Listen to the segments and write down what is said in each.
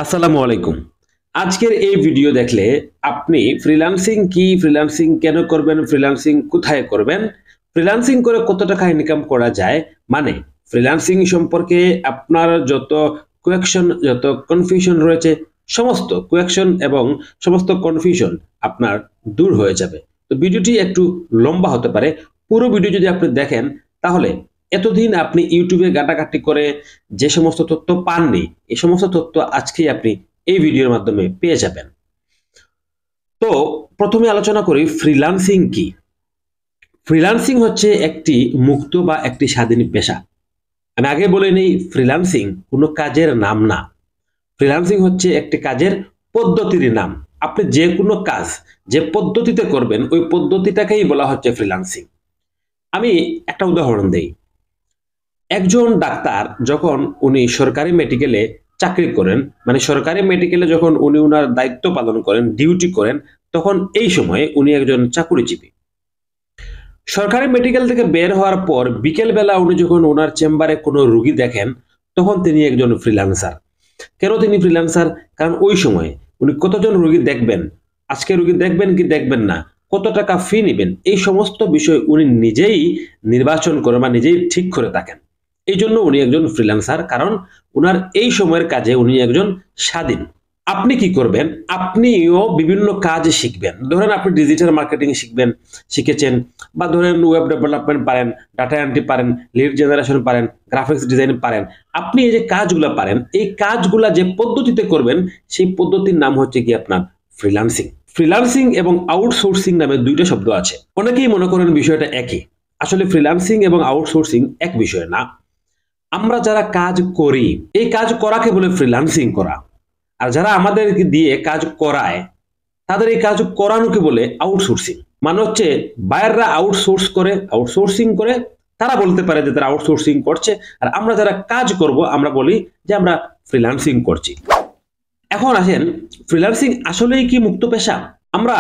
আসসালামু আলাইকুম। আজকের এই ভিডিও দেখলে আপনি ফ্রিল্যান্সিং কি, ফ্রিল্যান্সিং কেন করবেন, ফ্রিল্যান্সিং কোথায় করবেন, ফ্রিল্যান্সিং করে কত টাকা ইনকাম করা যায়, মানে ফ্রিল্যান্সিং সম্পর্কে আপনার যত কোয়েকশন, যত কনফিউশন রয়েছে, সমস্ত কোয়েকশন এবং সমস্ত কনফিউশন আপনার দূর হয়ে যাবে। তো ভিডিওটি একটু লম্বা হতে পারে। পুরো ভিডিও যদি আপনি দেখেন তাহলে এতদিন আপনি ইউটিউবে ঘাটাঘাটি করে যে সমস্ত তথ্য পাননি, এই সমস্ত তথ্য আজকেই আপনি এই ভিডিওর মাধ্যমে পেয়ে যাবেন। তো প্রথমে আলোচনা করি ফ্রিল্যান্সিং কি। ফ্রিল্যান্সিং হচ্ছে একটি মুক্ত বা একটি স্বাধীন পেশা। আমি আগে বলে নেই, ফ্রিল্যান্সিং কোনো কাজের নাম না। ফ্রিল্যান্সিং হচ্ছে একটি কাজের পদ্ধতির নাম। আপনি যে কোনো কাজ যে পদ্ধতিতে করবেন ওই পদ্ধতিটাকেই বলা হচ্ছে ফ্রিল্যান্সিং। আমি একটা উদাহরণ দেই। একজন ডাক্তার যখন উনি সরকারি মেডিকেলে চাকরি করেন, মানে সরকারি মেডিকেলে যখন উনি ওনার দায়িত্ব পালন করেন, ডিউটি করেন, তখন এই সময়ে উনি একজন চাকুরিজীবী। সরকারি মেডিকেল থেকে বের হওয়ার পর বিকেল বেলা উনি যখন ওনার চেম্বারে কোনো রুগী দেখেন, তখন তিনি একজন ফ্রিল্যান্সার। কেন তিনি ফ্রিল্যান্সার? কারণ ওই সময়ে উনি কতজন রুগী দেখবেন, আজকে রুগী দেখবেন কি দেখবেন না, কত টাকা ফি নেবেন, এই সমস্ত বিষয় উনি নিজেই নির্বাচন করেন বা নিজেই ঠিক করে থাকেন। এই জন্য উনি একজন ফ্রিল্যান্সার, কারণ উনার এই সময়ের কাজে উনি একজন স্বাধীন। আপনি কি করবেন? আপনিও বিভিন্ন কাজ শিখবেন। ধরেন আপনি ডিজিটাল মার্কেটিং শিখেছেন, বা ধরেন ওয়েব ডেভেলপমেন্ট পারেন, ডাটা এন্ট্রি পারেন, লিড জেনারেশন পারেন, গ্রাফিক্স ডিজাইন পারেন। আপনি এই যে কাজগুলো পারেন, এই কাজগুলা যে পদ্ধতিতে করবেন সেই পদ্ধতির নাম হচ্ছে কি আপনার ফ্রিল্যান্সিং। ফ্রিল্যান্সিং এবং আউটসোর্সিং নামে দুইটা শব্দ আছে। অনেকেই মনে করেন বিষয়টা একই। আসলে ফ্রিল্যান্সিং এবং আউটসোর্সিং এক বিষয় না। আমরা যারা কাজ করি, এই কাজ করাকে বলে ফ্রিল্যান্সিং করা, আর যারা আমাদেরকে দিয়ে কাজ করায় তাদের এই কাজ করানোকে বলে আউটসোর্সিং। মানে হচ্ছে বায়াররা আউটসোর্সিং করে তারা বলতে পারে যে তারা আউটসোর্সিং করছে, আর আমরা যারা কাজ করব আমরা বলি যে আমরা ফ্রিল্যান্সিং করছি। এখন আসেন, ফ্রিল্যান্সিং আসলেই কি মুক্ত পেশা? আমরা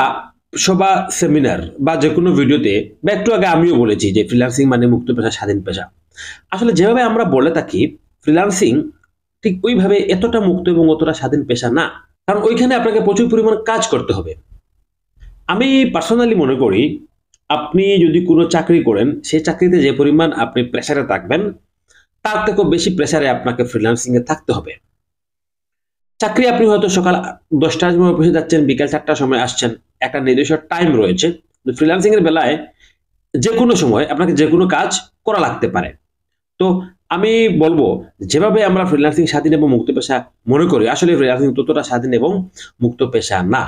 সভা, সেমিনার বা যে কোনো ভিডিওতে বা একটু আগে আমিও বলেছি যে ফ্রিল্যান্সিং মানে মুক্ত পেশা, স্বাধীন পেশা। আসলে যেভাবে আমরা বলে থাকি ফ্রিল্যান্সিং ঠিক ওইভাবে এতটা মুক্ত এবং অতটা স্বাধীন পেশা না। কারণ ওইখানে আপনাকে প্রচুর পরিমাণ কাজ করতে হবে। আমি পার্সোনালি মনে করি, আপনি যদি কোনো চাকরি করেন, সেই চাকরিতে যে পরিমাণ আপনি প্রেসারে থাকবেন, তার থেকেও বেশি প্রেসারে আপনাকে ফ্রিল্যান্সিং এ থাকতে হবে। চাকরি আপনি হয়তো সকাল 10টার সময় অফিসে যাচ্ছেন, বিকাল 4টার সময় আসছেন, একটা নির্দিষ্ট টাইম রয়েছে। ফ্রিল্যান্সিং এর বেলায় যে কোনো সময় আপনাকে যে কোনো কাজ করা লাগতে পারে। তো আমি বলবো, যেভাবে আমরা ফ্রিল্যান্সিং স্বাধীন এবং মুক্ত পেশা মনে করি, আসলে ফ্রিল্যান্সিং ততটা স্বাধীন এবং মুক্ত পেশা না।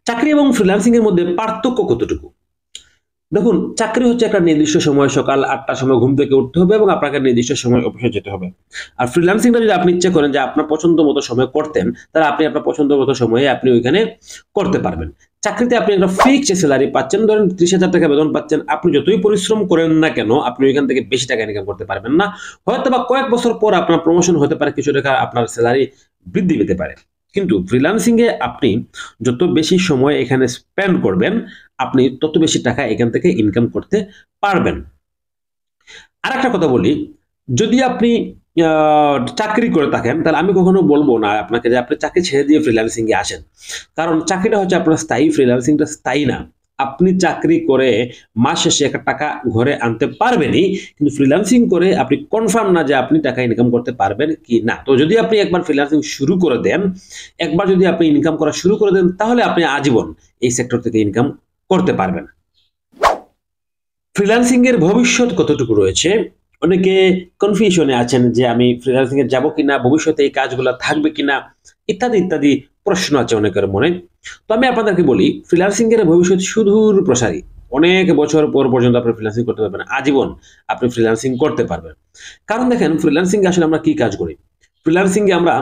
চাকরি এবং ফ্রিল্যান্সিং এর মধ্যে পার্থক্য কতটুকু? দেখুন, চাকরি হচ্ছে একটা নির্দিষ্ট সময়, সকাল 8টার সময় ঘুম থেকে উঠতে হবে এবং আপনাকে নির্দিষ্ট সময় অফিসে যেতে হবে। আর ফ্রিল্যান্সিংটা যদি আপনি ইচ্ছে করেন যে আপনার পছন্দ মতো সময় করতেন, তাহলে আপনি আপনার পছন্দ মতো সময়ে আপনি ওইখানে করতে পারবেন। চাকরিতে আপনি একটা ফিক্সড স্যালারি পাচ্ছেন, ধরেন 30,000 টাকা বেতন পাচ্ছেন। আপনি যতই পরিশ্রম করেন না কেন, আপনি ওইখান থেকে বেশি টাকা ইনকাম করতে পারবেন না। হয়তো বা কয়েক বছর পর আপনার প্রমোশন হতে পারে, কিছু টাকা আপনার স্যালারি বৃদ্ধি পেতে পারে। কিন্তু ফ্রিল্যান্সিং এ আপনি যত বেশি সময় এখানে স্পেন্ড করবেন, আপনি তত বেশি টাকা এখান থেকে ইনকাম করতে পারবেন। আর একটা কথা বলি, যদি আপনি চাকরি করে থাকেন, তাহলে আমি কখনো বলবো না আপনাকে যে আপনি চাকরি ছেড়ে দিয়ে ফ্রিল্যান্সিং এ আসেন। কারণ চাকরিটা হচ্ছে আপনার স্থায়ী, ফ্রিল্যান্সিংটা স্থায়ী না। আপনি চাকরি করে মাস শেষে একটা টাকা ঘরে আনতে পারবেনই, কিন্তু ফ্রিল্যান্সিং করে আপনি কনফার্ম না যে আপনি টাকা ইনকাম করতে পারবেন কি না। তো যদি আপনি একবার ফ্রিল্যান্সিং শুরু করে দেন, একবার যদি আপনি ইনকাম করা শুরু করে দেন, তাহলে আপনি আজীবন এই সেক্টর থেকে ইনকাম করতে পারবেন। ফ্রিল্যান্সিং এর ভবিষ্যৎ কতটুকু রয়েছে? অনেকে কনফিউশনে আছেন যে আমি ফ্রিল্যান্সিং এ যাব কিনা, ভবিষ্যতে এই কাজগুলো থাকবে কিনা, ইত্যাদি ইত্যাদি প্রশ্ন আছে অনেকের মনে। তো আমি আপনাদেরকে বলি, ফ্রিল্যান্সিং এর ভবিষ্যৎ সুদূর প্রসারী। অনেক বছর পর পর্যন্ত আপনি ফ্রিল্যান্সিং করতে পারবেন, আজীবন আপনি ফ্রিল্যান্সিং করতে পারবেন। কারণ দেখেন, ফ্রিল্যান্সিং এ আসলে আমরা কি কাজ করি? ফ্রিল্যান্সিং এ আমরা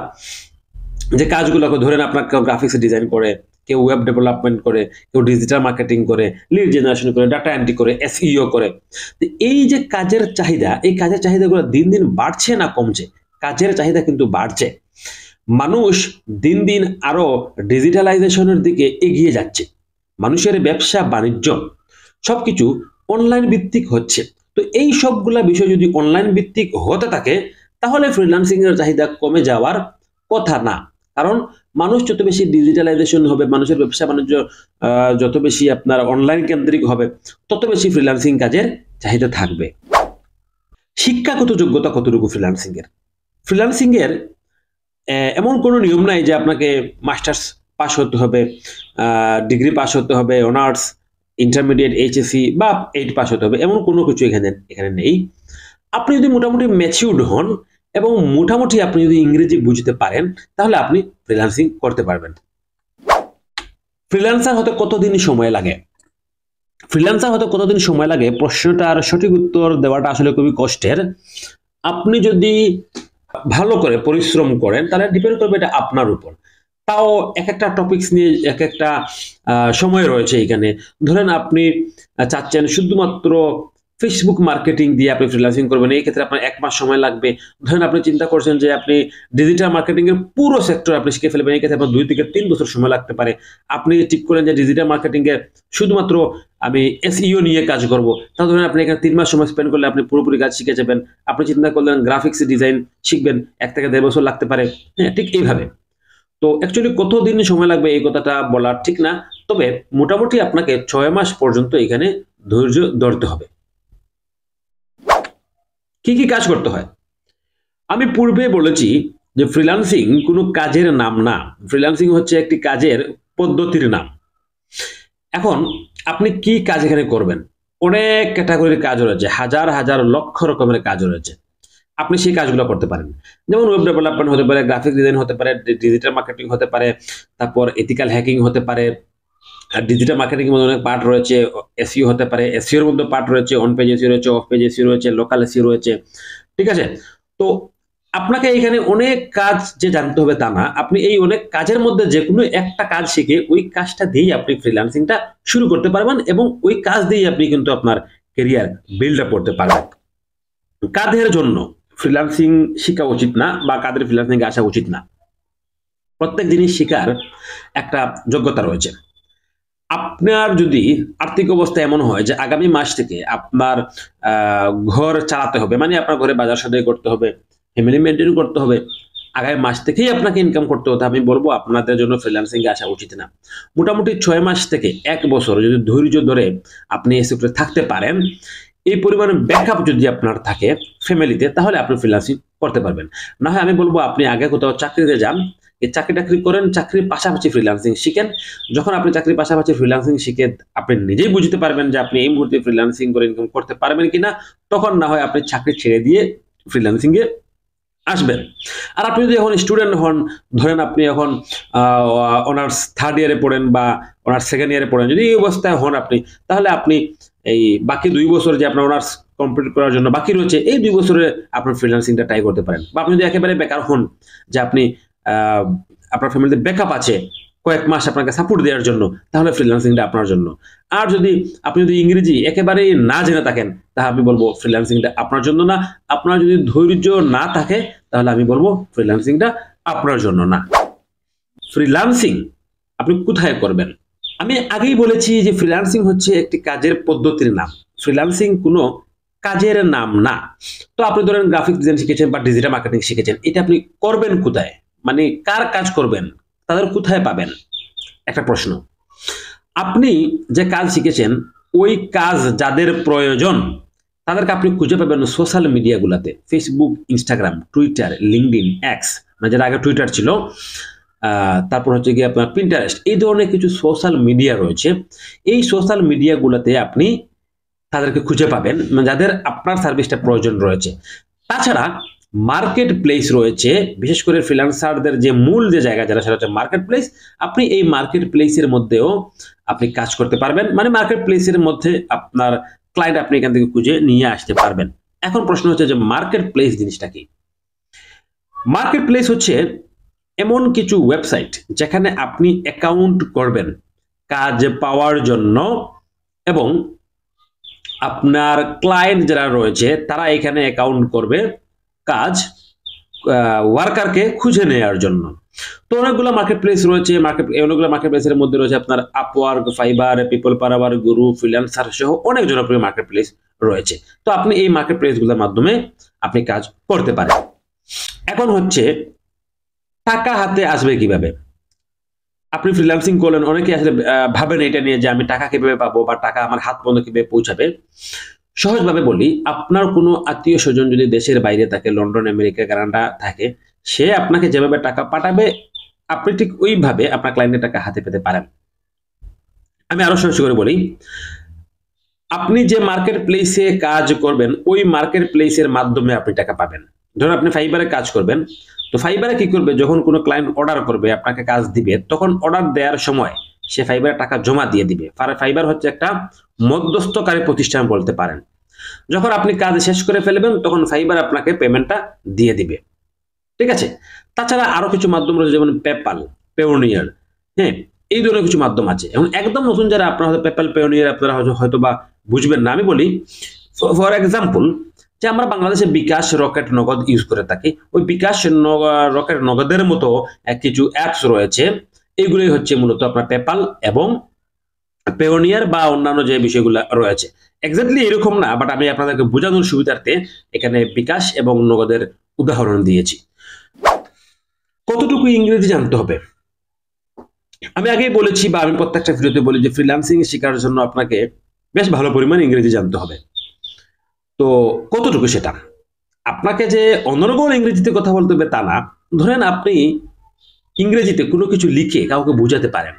যে কাজগুলো ধরেন, আপনার কেউ গ্রাফিক্স ডিজাইন করে, কেউ ওয়েব ডেভেলপমেন্ট করে, কেউ ডিজিটাল মার্কেটিং করে, লিড জেনারেশন করে, ডাটা এন্ট্রি করে, এসইও করে। তো এই যে কাজের চাহিদা, এই কাজের চাহিদাগুলো দিন দিন বাড়ছে না কমছে? কাজের চাহিদা কিন্তু বাড়ছে। মানুষ দিন দিন আরো ডিজিটালাইজেশনের দিকে এগিয়ে যাচ্ছে। মানুষের ব্যবসা বাণিজ্য সবকিছু অনলাইন ভিত্তিক হচ্ছে। তো এই সবগুলা বিষয় যদি অনলাইন ভিত্তিক হতে থাকে, তাহলে ফ্রিল্যান্সিং এর চাহিদা কমে যাওয়ার কথা না। কারণ মানুষ যত বেশি ডিজিটালাইজেশন হবে, মানুষের ব্যবসা বাণিজ্য যত বেশি আপনার অনলাইন কেন্দ্রিক হবে, তত বেশি ফ্রিল্যান্সিং কাজের চাহিদা থাকবে। শিক্ষাগত যোগ্যতা কতটুকু ফ্রিল্যান্সিং এর? ফ্রিল্যান্সিং এর এমন কোনো নিয়ম নাই যে আপনাকে মাস্টার্স পাস হতে হবে, ডিগ্রি পাস হতে হবে, অনার্স, ইন্টারমিডিয়েট, এইচএসসি বা 8 পাস হতে হবে, এমন কোনো কিছু এখানে নেই। আপনি যদি মোটামুটি ম্যাচিউরড হন এবং মোটামুটি আপনি যদি ইংরেজি বুঝতে পারেন, তাহলে আপনি ফ্রিল্যান্সিং করতে পারবেন। ফ্রিল্যান্সার হতে কতদিন সময় লাগে? ফ্রিল্যান্সার হতে কতদিন সময় লাগে প্রশ্নটার সঠিক উত্তর দেওয়াটা আসলে খুবই কষ্টের। আপনি যদি ভালো করে পরিশ্রম করেন তাহলে ডিপেন্ড করবে এটা আপনার উপর। তাও এক একটা টপিকস নিয়ে এক একটা সময় রয়েছে এখানে। ধরেন আপনি চাচ্ছেন শুধুমাত্র ফেসবুক মার্কেটিং দিয়ে আপনি ফ্রিল্যান্সিং করবেন, এই ক্ষেত্রে আপনার 1 মাস সময় লাগবে। ধরেন আপনি চিন্তা করছেন যে আপনি ডিজিটাল মার্কেটিং এর পুরো সেক্টর আপনি শিখে ফেলবেন, এই ক্ষেত্রে আপনার 2 থেকে 3 বছর সময় লাগতে পারে। আপনি ঠিক করেন যে ডিজিটাল মার্কেটিং এর শুধুমাত্র আমি এসইও নিয়ে কাজ করব, তাহলে ধরেন আপনি এখানে 3 মাস সময় স্পেন্ড করলে আপনি পুরোপুরি কাজ শিখে যাবেন। আপনি চিন্তা করলেন গ্রাফিক্স ডিজাইন শিখবেন, 1 থেকে 1.5 বছর লাগতে পারে। হ্যাঁ, ঠিক এইভাবে। তো অ্যাকচুয়ালি কতদিন সময় লাগবে এই কথাটা বলা ঠিক না, তবে মোটামুটি আপনাকে 6 মাস পর্যন্ত এখানে ধৈর্য ধরতে হবে। কি কি কাজ করতে হয়? আমি পূর্বে বলেছি যে ফ্রিল্যান্সিং কোনো কাজের নাম না, ফ্রিল্যান্সিং হচ্ছে একটি কাজের পদ্ধতির নাম। এখন আপনি কি কাজ এখানে করবেন? অনেক ক্যাটাগরির কাজ রয়েছে, হাজার হাজার লক্ষ রকমের কাজ রয়েছে। আপনি সেই কাজগুলো করতে পারেন। যেমন ওয়েব ডেভেলপমেন্ট হতে পারে, গ্রাফিক ডিজাইন হতে পারে, ডিজিটাল মার্কেটিং হতে পারে, তারপর এথিক্যাল হ্যাকিং হতে পারে। আর ডিজিটাল মার্কেটিং এর মধ্যে অনেক পার্ট রয়েছে, এসইও হতে পারে, এসইও এর মধ্যে পার্ট রয়েছে, অন পেজ এসইও রয়েছে, অফ পেজ এসইও রয়েছে, লোকাল এসইও রয়েছে। ঠিক আছে? তো আপনাকে এখানে অনেক কাজ যে জানতে হবে তা না, আপনি এই অনেক কাজের মধ্যে যে কোনো একটা কাজ শিখে ওই কাজটা দিয়েই আপনি ফ্রিল্যান্সিংটা শুরু করতে পারবেন এবং ওই কাজ দিয়েই আপনি কিন্তু আপনার ক্যারিয়ার বিল্ড আপ করতে পারবেন। কাদের জন্য ফ্রিল্যান্সিং শেখা উচিত না বা কাদের ফ্রিল্যান্সিং আসা উচিত না? প্রত্যেক জিনিস শেখার একটা যোগ্যতা রয়েছে। আপনার যদি আর্থিক অবস্থা এমন হয় যে আগামী মাস থেকে আপনার ঘর চালাতে হবে, মানে আপনার ঘরে বাজার সদাই করতে হবে, ফ্যামিলি মেনটেন করতে হবে, আগামী মাস থেকেই আপনাকে ইনকাম করতে হতে, আমি বলবো আপনাদের জন্য ফ্রিল্যান্সিং এ আসা উচিত না। মোটামুটি 6 মাস থেকে 1 বছর যদি ধৈর্য ধরে আপনি এই সেক্টরে থাকতে পারেন, এই পরিমাণে ব্যাকআপ যদি আপনার থাকে ফ্যামিলিতে, তাহলে আপনি ফ্রিল্যান্সিং করতে পারবেন। না হয় আমি বলবো আপনি আগে কোথাও চাকরিতে যান, এই চাকরি টাকরি করেন, চাকরির পাশাপাশি ফ্রিল্যান্সিং শিখেন। যখন আপনি চাকরির পাশাপাশি ফ্রিল্যান্সিং শিখে আপনি নিজেই বুঝতে পারবেন যে আপনি এই মুহূর্তে ফ্রিল্যান্সিং করে ইনকাম করতে পারবেন কিনা, তখন না হয় আপনি চাকরি ছেড়ে দিয়ে ফ্রিল্যান্সিং এ আসবেন। আর আপনি যদি এখন স্টুডেন্ট হন, ধরেন আপনি এখন অনার্স 3rd ইয়ারে পড়েন বা অনার্স 2nd ইয়ারে পড়েন, যদি এই অবস্থায় হন আপনি, তাহলে আপনি এই বাকি 2 বছর যে আপনার অনার্স কমপ্লিট করার জন্য বাকি রয়েছে, এই 2 বছরে আপনার ফ্রিল্যান্সিংটা ট্রাই করতে পারেন। বা আপনি যদি একেবারে বেকার হন, যে আপনি আপনার ফ্যামিলিতে ব্যাকআপ আছে কয়েক মাস আপনাকে সাপোর্ট দেওয়ার জন্য, তাহলে ফ্রিল্যান্সিংটা আপনার জন্য। আর যদি আপনি যদি ইংরেজি একেবারেই না জেনে থাকেন, তাহলে আমি বলবো ফ্রিল্যান্সিংটা আপনার জন্য না। আপনার যদি ধৈর্য না থাকে, তাহলে আমি বলবো ফ্রিল্যান্সিংটা আপনার জন্য না। ফ্রিল্যান্সিং আপনি কোথায় করবেন? আমি আগেই বলেছি যে ফ্রিল্যান্সিং হচ্ছে একটি কাজের পদ্ধতির নাম, ফ্রিল্যান্সিং কোনো কাজের নাম না। তো আপনি ধরেন গ্রাফিক ডিজাইন শিখেছেন বা ডিজিটাল মার্কেটিং শিখেছেন, এটা আপনি করবেন কোথায়? মানে কার কাজ করবেন, তাদের কোথায় পাবেন? একটা প্রশ্ন। আপনি যে কাজ শিখেছেন ওই কাজ যাদের প্রয়োজন তাদেরকে আপনি খুঁজে পাবেন সোশ্যাল মিডিয়াগুলোতে, Facebook, Instagram, Twitter, LinkedIn, X, মানে যেটা আগে টুইটার ছিল, তারপর হচ্ছে গিয়ে আপনার পিন্টারেস্ট, এই ধরনের কিছু সোশ্যাল মিডিয়া রয়েছে। এই সোশ্যাল মিডিয়াগুলোতে আপনি তাদেরকে খুঁজে পাবেন যাদের আপনার সার্ভিসটা প্রয়োজন রয়েছে। তাছাড়া মার্কেট প্লেস রয়েছে, বিশেষ করে ফ্রিল্যান্সারদের যে মূল যে জায়গা যেটা সেটা হচ্ছে মার্কেট প্লেস। আপনি এই মার্কেট প্লেসের মধ্যেও আপনি কাজ করতে পারবেন, মানে মার্কেট প্লেসের মধ্যে আপনার ক্লায়েন্ট আপনি এখান থেকে খুঁজে নিয়ে আসতে পারবেন। এখন প্রশ্ন হচ্ছে যে মার্কেট প্লেস জিনিসটা কি? মার্কেট প্লেস হচ্ছে এমন কিছু ওয়েবসাইট যেখানে আপনি অ্যাকাউন্ট করবেন কাজ পাওয়ার জন্য, এবং আপনার ক্লায়েন্ট যারা রয়েছে তারা এখানে অ্যাকাউন্ট করবে কাজ ওয়ার্কারকে খুঁজে নেওয়ার জন্য। তো অনেকগুলো মার্কেট প্লেস রয়েছে, অনেকগুলো মার্কেট প্লেসের মধ্যে রয়েছে আপনার আপওয়ার্ক, ফাইবার, পিপল পাওয়ার, গুরু, ফ্রিল্যান্সার সহ অনেক জনপ্রিয় মার্কেট প্লেস রয়েছে। তো আপনি এই মার্কেট প্লেসগুলোর মাধ্যমে আপনি কাজ করতে পারেন। এখন হচ্ছে টাকা হাতে আসবে কিভাবে? আপনি ফ্রিল্যান্সিং করলেন, অনেকে আসলে ভাবেন এটা নিয়ে যে আমি টাকা কিভাবে পাবো বা টাকা আমার হাত পর্যন্ত কিভাবে পৌঁছাবে। সহজভাবে বলি, আপনার কোনো আত্মীয়-স্বজন যদি দেশের বাইরে থাকে, লন্ডন, আমেরিকা, কানাডা থাকে, সে আপনাকে যেভাবে টাকা পাঠাবে, আপনি ঠিক ওইভাবে আপনার ক্লায়েন্টের টাকা হাতে পেতে পারেন। আমি আরো সহজ করে বলি, আপনি যে মার্কেট প্লেসে কাজ করবেন, ওই মার্কেট প্লেসের মাধ্যমে আপনি টাকা পাবেন। ধরুন আপনি ফাইবারে কাজ করবেন, তো ফাইবারে কি করবে, যখন কোনো ক্লায়েন্ট অর্ডার করবে, আপনাকে কাজ দিবে, তখন অর্ডার দেওয়ার সময় সে ফাইবারে টাকা জমা দিয়ে দিবে। ফাইবার হচ্ছে একটা মধ্যস্থকারী প্রতিষ্ঠান বলতে পারেন। যখন আপনি কাজ শেষ করে ফেলবেন, তখন ফাইবার আপনাকে পেমেন্টটা দিয়ে দিবে। ঠিক আছে? তাছাড়া আরো কিছু মাধ্যম রয়েছে, যেমন পেপ্যাল, পেওনিয়ার, হ্যাঁ? এই ধরনের কিছু মাধ্যম আছে। এবং একদম নতুন যারা, আপনারা হয়তো পেপ্যাল, পেওনিয়ার আপনারা হয়তো বা বুঝবেন না। আমি বলি, ফর এক্সাম্পল, যে আমরা বাংলাদেশে বিকাশ, রকেট, নগদ ইউজ করে থাকি। ওই বিকাশ, রকেট, নগদের মতো কিছু অ্যাপস রয়েছে। এইগুলোই হচ্ছে মূলত আপনার পেপ্যাল এবং পেওনিয়ার বা অন্যান্য যে বিষয়গুলো রয়েছে। এক্স্যাক্টলি এরকম না, বাট আমি আপনাদেরকে বোঝানোর সুবিধার্থে এখানে বিকাশ এবং নগদের উদাহরণ দিয়েছি। কতটুকু ইংরেজি জানতে হবে? আমি আগেই বলেছি, বা আমি প্রত্যেকটা ভিডিওতে বলি, যে ফ্রিল্যান্সিং শেখার জন্য আপনাকে বেশ ভালো পরিমাণ ইংরেজি জানতে হবে। তো কতটুকু সেটা, আপনাকে যে অনর্গল ইংরেজিতে কথা বলতে হবে তা না। ধরেন আপনি ইংরেজিতে কোনো কিছু লিখে কাউকে বোঝাতে পারেন,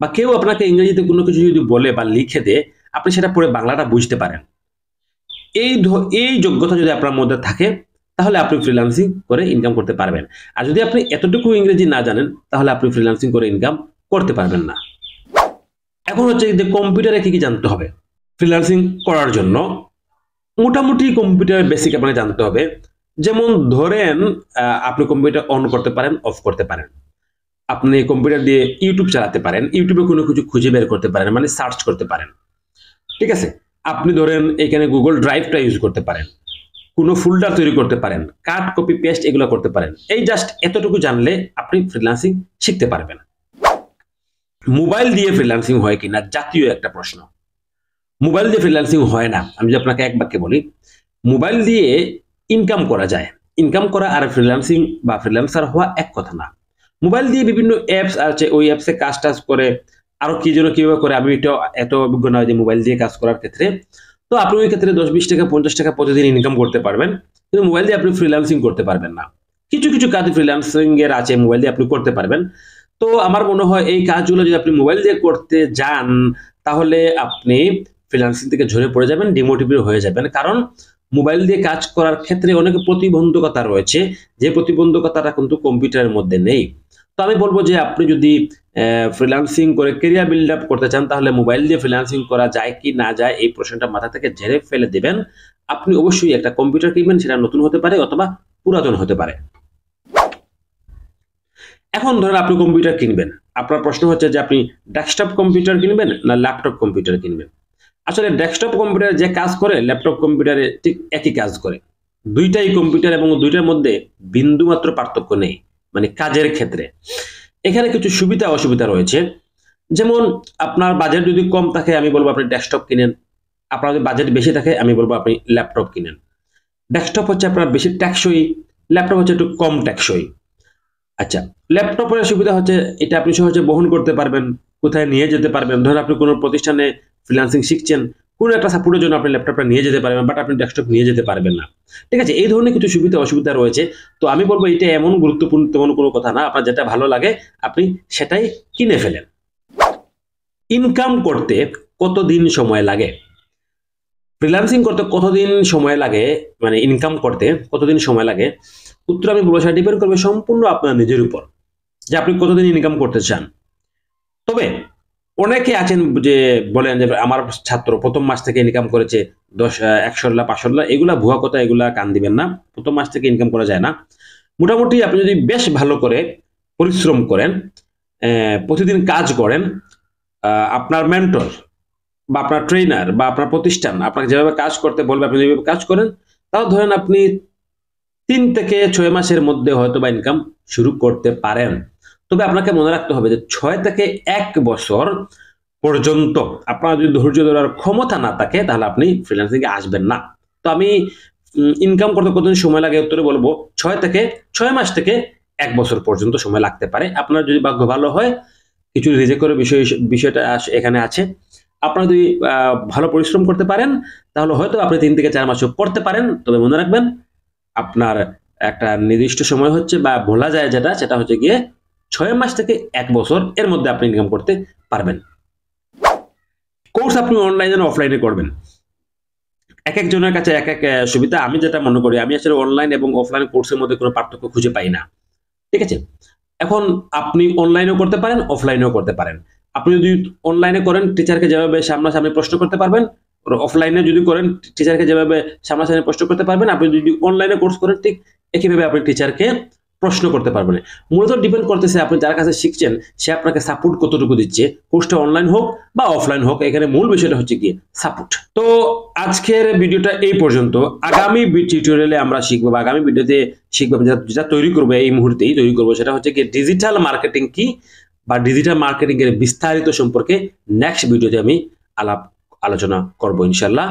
বা কেউ আপনাকে ইংরেজিতে কোনো কিছু যদি বলে বা লিখে দেয়, আপনি সেটা পড়ে বাংলাটা বুঝতে পারেন। এই যোগ্যতা যদি আপনার মধ্যে থাকে, তাহলে আপনি ফ্রিল্যান্সিং করে ইনকাম করতে পারবেন। আর যদি আপনি এতটুকু ইংরেজি না জানেন, তাহলে আপনি ফ্রিল্যান্সিং করে ইনকাম করতে পারবেন না। এখন হচ্ছে যে কম্পিউটারে কি কি জানতে হবে ফ্রিল্যান্সিং করার জন্য। মোটামুটি কম্পিউটারের বেসিক আপনাকে জানতে হবে। যেমন ধরেন, আপনি কম্পিউটার অন করতে পারেন, অফ করতে পারেন। আপনি কম্পিউটার দিয়ে ইউটিউব চালাতে পারেন, ইউটিউবে কোনো কিছু খুঁজে বের করতে পারেন, মানে সার্চ করতে পারেন। ঠিক আছে? আপনি ধরেন এখানে গুগল ড্রাইভটা ইউজ করতে পারেন, কোনো ফোল্ডার তৈরি করতে পারেন, কাট, কপি, পেস্ট এগুলো করতে পারেন। এই জাস্ট এতটুকু জানলে আপনি ফ্রিল্যান্সিং শিখতে পারবেন। মোবাইল দিয়ে ফ্রিল্যান্সিং হয় কিনা জাতীয় একটা প্রশ্ন। মোবাইল দিয়ে ফ্রিল্যান্সিং হয় না। আমি যদি আপনাকে এক বাক্যে বলি, মোবাইল দিয়ে ইনকাম করা যায়। ইনকাম করা আর ফ্রিল্যান্সিং বা ফ্রিল্যান্সার হওয়া এক কথা না। মোবাইল দিয়ে বিভিন্ন অ্যাপস আছে, ওই অ্যাপসে কাজ টাজ করে, আরো কি যেন কিভাবে করে, আমি এটা এত অভিজ্ঞ নয় যে মোবাইল দিয়ে কাজ করার ক্ষেত্রে। তো আপনি ওই ক্ষেত্রে 10-20 টাকা, 50 টাকা প্রতিদিন ইনকাম করতে পারবেন, কিন্তু মোবাইল দিয়ে আপনি ফ্রিল্যান্সিং করতে পারবেন না। কিছু কিছু কাজ ফ্রিল্যান্সিং এর আছে, মোবাইল দিয়ে আপনি করতে পারবেন। তো আমার মনে হয় এই কাজগুলো যদি আপনি মোবাইল দিয়ে করতে যান, তাহলে আপনি ফ্রিল্যান্সিং থেকে ঝরে পড়ে যাবেন, ডিমোটিভেট হয়ে যাবেন। কারণ মোবাইল দিয়ে কাজ করার ক্ষেত্রে অনেক প্রতিবন্ধকতা রয়েছে, যে প্রতিবন্ধকতাটা কিন্তু কম্পিউটারের মধ্যে নেই। তো আমি বলবো যে আপনি যদি ফ্রিল্যান্সিং করে ক্যারিয়ার বিল্ড আপ করতে চান, তাহলে মোবাইল দিয়ে ফ্রিল্যান্সিং করা যায় কি না যায়, এই প্রশ্নটা মাথা থেকে ঝেড়ে ফেলে দেবেন। আপনি অবশ্যই একটা কম্পিউটার কিনবেন, সেটা নতুন হতে পারে অথবা পুরাতন হতে পারে। এখন ধরেন আপনি কম্পিউটার কিনবেন, আপনার প্রশ্ন হচ্ছে যে আপনি ডেস্কটপ কম্পিউটার কিনবেন না ল্যাপটপ কম্পিউটার কিনবেন। আসলে ডেস্কটপ কম্পিউটারে যে কাজ করে, ল্যাপটপ কম্পিউটারে ঠিক একই কাজ করে। দুইটাই কম্পিউটার, এবং দুইটার মধ্যে বিন্দুমাত্র পার্থক্য নেই, মানে কাজের ক্ষেত্রে। এখানে কিছু সুবিধা অসুবিধা রয়েছে। যেমন আপনার বাজেট যদি কম থাকে, আমি বলবো আপনি ডেস্কটপ কিনেন। আপনার যদি বাজেট বেশি থাকে, আমি বলবো আপনি ল্যাপটপ কিনেন। ডেস্কটপ হচ্ছে আপনার বেশি টেকসই, ল্যাপটপ হচ্ছে একটু কম টেকসই। আচ্ছা, ল্যাপটপের সুবিধা হচ্ছে এটা আপনি সহজে বহন করতে পারবেন, কোথায় নিয়ে যেতে পারবেন। ধরুন আপনি কোনো প্রতিষ্ঠানে ফ্রিল্যান্সিং শিখছেন, কোনো একটা সাপোর্টের জন্য আপনি ল্যাপটপটা নিয়ে যেতে পারবেন, বাট আপনি ডেস্কটপ নিয়ে যেতে পারবেন না। ঠিক আছে? এই ধরনের কিছু সুবিধা অসুবিধা রয়েছে। তো আমি বলবো এটা এমন গুরুত্বপূর্ণ তেমন কোনো কথা না, আপনার যেটা ভালো লাগে আপনি সেটাই কিনে ফেলেন। ইনকাম করতে কতদিন সময় লাগে? ফ্রিল্যান্সিং করতে কতদিন সময় লাগে, মানে ইনকাম করতে কতদিন সময় লাগে? উত্তর আমি বলবো সেটা ডিপেন্ড করবে সম্পূর্ণ আপনার নিজের উপর, যে আপনি কতদিন ইনকাম করতে চান। তবে অনেকে আছেন যে বলেন যে আমার ছাত্র প্রথম মাস থেকে ইনকাম করেছে 100 500, এগুলা ভুয়া কথা, এগুলা কান দিবেন না। প্রথম মাস থেকে ইনকাম করা যায় না। মোটামুটি আপনি যদি বেশ ভালো করে পরিশ্রম করেন, প্রতিদিন কাজ করেন, আপনার মেন্টর বা আপনার ট্রেনার বা আপনার প্রতিষ্ঠান আপনাকে যেভাবে কাজ করতে বলবে, আপনি যেভাবে কাজ করেন, তাও ধরেন আপনি 3 থেকে 6 মাসের মধ্যে হয়তো বা ইনকাম শুরু করতে পারেন। তবে আপনাকে মনে রাখতে হবে যে 6 থেকে 1 বছর পর্যন্ত আপনার যদি ধৈর্য ধরার ক্ষমতা না থাকে, তাহলে আপনি ফ্রিল্যান্সিং এ আসবেন না। তো আমি ইনকাম করতে কতদিন সময় লাগে উত্তরে বলবো 6 মাস থেকে 1 বছর পর্যন্ত সময় লাগতে পারে। আপনার যদি ভাগ্য ভালো হয়, কিছু রিজেক্ট করে বিষয়টা এখানে আছে। আপনারা যদি ভালো পরিশ্রম করতে পারেন তাহলে হয়তো আপনি 3 থেকে 4 মাসও করতে পারেন। তবে মনে রাখবেন আপনার একটা নির্দিষ্ট সময় হচ্ছে বা বলা যায় সেটা হচ্ছে গিয়ে 6 মাস থেকে 1 বছর এর মধ্যে আপনি ইনকাম করতে পারবেন। কোর্স আপনি অনলাইনে না অফলাইনে করবেন, এক একজনের কাছে এক এক সুবিধা। আমি যেটা মনে করি, আমি আসলে অনলাইন এবং অফলাইন কোর্সের মধ্যে কোনো পার্থক্য খুঁজে পাই না। ঠিক আছে? এখন আপনি অনলাইনেও করতে পারেন, অফলাইনেও করতে পারেন। আপনি যদি অনলাইনে করেন টিচারকে যেভাবে সামনাসামনি প্রশ্ন করতে পারবেন, অফলাইনে যদি করেন টিচারকে যেভাবে সামনাসামনি প্রশ্ন করতে পারবেন, আপনি যদি অনলাইনে কোর্স করেন ঠিক একইভাবে আপনি টিচারকে প্রশ্ন করতে পারবেন। মূলত ডিপেন্ড করতেছে আপনি যার কাছে শিখছেন সে আপনাকে সাপোর্ট কতটুকু দিচ্ছে, কোর্সটা অনলাইন হোক বা অফলাইন হোক, এখানে মূল বিষয়টা হচ্ছে কি সাপোর্ট। তো আজকের ভিডিওটা এই পর্যন্ত। আগামী টিউটোরিয়ালে আমরা শিখবো বা আগামী ভিডিওতে শিখবো, যেটা তৈরি করবো এই মুহূর্তেই তৈরি করবো, সেটা হচ্ছে কি ডিজিটাল মার্কেটিং কি বা ডিজিটাল মার্কেটিং এর বিস্তারিত সম্পর্কে নেক্সট ভিডিওতে আমি আলোচনা করবো ইনশাল্লাহ।